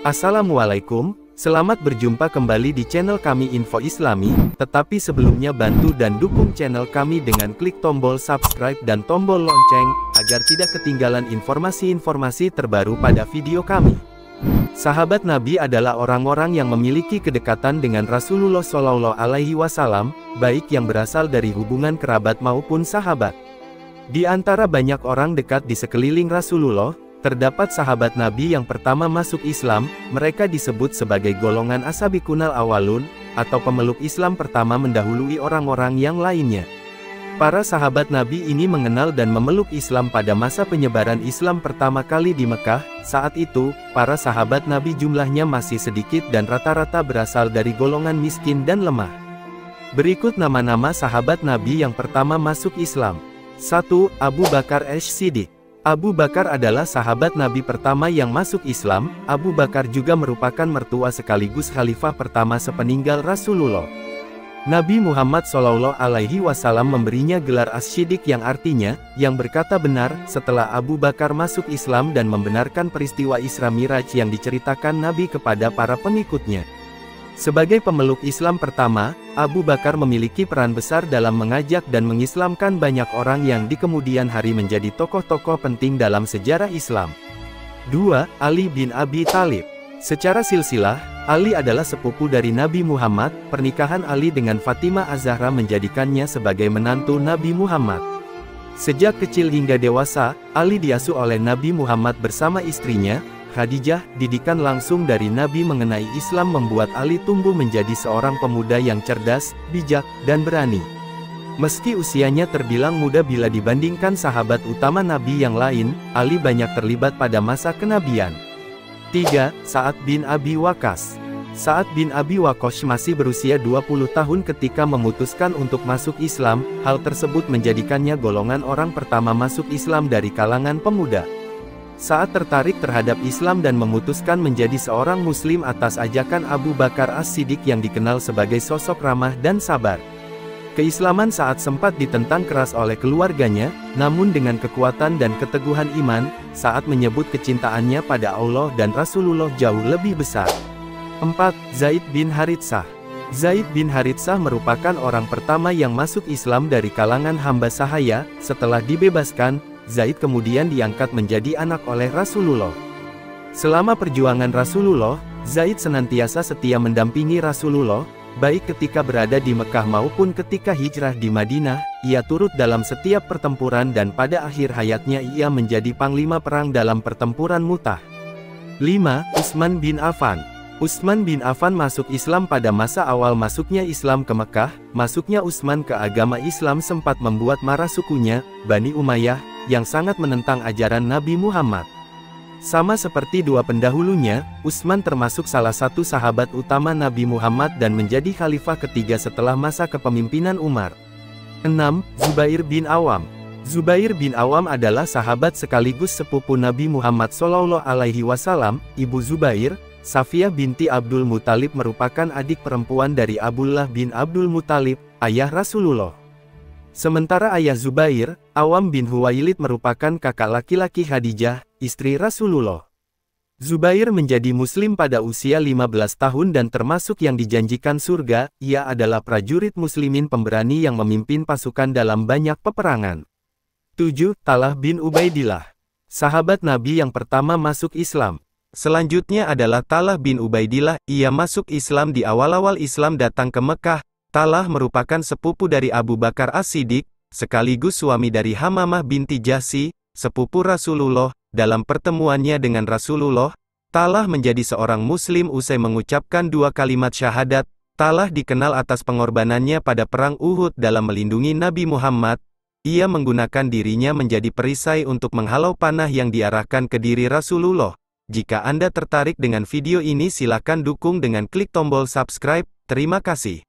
Assalamualaikum, selamat berjumpa kembali di channel kami Info Islami, tetapi sebelumnya bantu dan dukung channel kami dengan klik tombol subscribe dan tombol lonceng, agar tidak ketinggalan informasi-informasi terbaru pada video kami. Sahabat Nabi adalah orang-orang yang memiliki kedekatan dengan Rasulullah Shallallahu Alaihi Wasallam, baik yang berasal dari hubungan kerabat maupun sahabat. Di antara banyak orang dekat di sekeliling Rasulullah, terdapat sahabat Nabi yang pertama masuk Islam. Mereka disebut sebagai golongan As-Sabiqunal Awwalun, atau pemeluk Islam pertama mendahului orang-orang yang lainnya. Para sahabat Nabi ini mengenal dan memeluk Islam pada masa penyebaran Islam pertama kali di Mekah. Saat itu, para sahabat Nabi jumlahnya masih sedikit dan rata-rata berasal dari golongan miskin dan lemah. Berikut nama-nama sahabat Nabi yang pertama masuk Islam. 1. Abu Bakar As-Siddiq. Abu Bakar adalah sahabat Nabi pertama yang masuk Islam. Abu Bakar juga merupakan mertua sekaligus khalifah pertama sepeninggal Rasulullah. Nabi Muhammad Shallallahu Alaihi Wasallam memberinya gelar As-Siddiq yang artinya, yang berkata benar, setelah Abu Bakar masuk Islam dan membenarkan peristiwa Isra Miraj yang diceritakan Nabi kepada para pengikutnya. Sebagai pemeluk Islam pertama, Abu Bakar memiliki peran besar dalam mengajak dan mengislamkan banyak orang yang di kemudian hari menjadi tokoh-tokoh penting dalam sejarah Islam. 2. Ali bin Abi Thalib. Secara silsilah, Ali adalah sepupu dari Nabi Muhammad. Pernikahan Ali dengan Fatimah Az-Zahra menjadikannya sebagai menantu Nabi Muhammad. Sejak kecil hingga dewasa, Ali diasuh oleh Nabi Muhammad bersama istrinya, Khadijah. Didikan langsung dari Nabi mengenai Islam membuat Ali tumbuh menjadi seorang pemuda yang cerdas, bijak, dan berani. Meski usianya terbilang muda bila dibandingkan sahabat utama Nabi yang lain, Ali banyak terlibat pada masa kenabian. 3. Sa'ad bin Abi Waqqas. Sa'ad bin Abi Waqqas masih berusia 20 tahun ketika memutuskan untuk masuk Islam. Hal tersebut menjadikannya golongan orang pertama masuk Islam dari kalangan pemuda. Sa'ad tertarik terhadap Islam dan memutuskan menjadi seorang Muslim atas ajakan Abu Bakar As-Siddiq yang dikenal sebagai sosok ramah dan sabar. Keislaman Sa'ad sempat ditentang keras oleh keluarganya, namun dengan kekuatan dan keteguhan iman, Sa'ad menyebut kecintaannya pada Allah dan Rasulullah jauh lebih besar. 4. Zaid bin Haritsah. Zaid bin Haritsah merupakan orang pertama yang masuk Islam dari kalangan hamba sahaya. Setelah dibebaskan, Zaid kemudian diangkat menjadi anak oleh Rasulullah. Selama perjuangan Rasulullah, Zaid senantiasa setia mendampingi Rasulullah, baik ketika berada di Mekah maupun ketika hijrah di Madinah. Ia turut dalam setiap pertempuran dan pada akhir hayatnya ia menjadi panglima perang dalam pertempuran Mu'tah. 5. Utsman bin Affan. Utsman bin Affan masuk Islam pada masa awal masuknya Islam ke Mekah. Masuknya Utsman ke agama Islam sempat membuat marah sukunya, Bani Umayyah, yang sangat menentang ajaran Nabi Muhammad. Sama seperti dua pendahulunya, Utsman termasuk salah satu sahabat utama Nabi Muhammad dan menjadi khalifah ketiga setelah masa kepemimpinan Umar. 6. Zubair bin Awam. Zubair bin Awam adalah sahabat sekaligus sepupu Nabi Muhammad Shallallahu Alaihi Wasallam. Ibu Zubair, Safiyah binti Abdul Muthalib, merupakan adik perempuan dari Abdullah bin Abdul Muthalib, ayah Rasulullah. Sementara ayah Zubair, Awam bin Huwailid, merupakan kakak laki-laki Khadijah, istri Rasulullah. Zubair menjadi muslim pada usia 15 tahun dan termasuk yang dijanjikan surga. Ia adalah prajurit muslimin pemberani yang memimpin pasukan dalam banyak peperangan. 7. Talha bin Ubaidillah. Sahabat Nabi yang pertama masuk Islam. Selanjutnya adalah Talha bin Ubaidillah. Ia masuk Islam di awal-awal Islam datang ke Mekah. Talha merupakan sepupu dari Abu Bakar As-Siddiq, sekaligus suami dari Hamamah binti Jahsy, sepupu Rasulullah. Dalam pertemuannya dengan Rasulullah, Talha menjadi seorang muslim usai mengucapkan dua kalimat syahadat. Talha dikenal atas pengorbanannya pada perang Uhud dalam melindungi Nabi Muhammad. Ia menggunakan dirinya menjadi perisai untuk menghalau panah yang diarahkan ke diri Rasulullah. Jika Anda tertarik dengan video ini, silakan dukung dengan klik tombol subscribe. Terima kasih.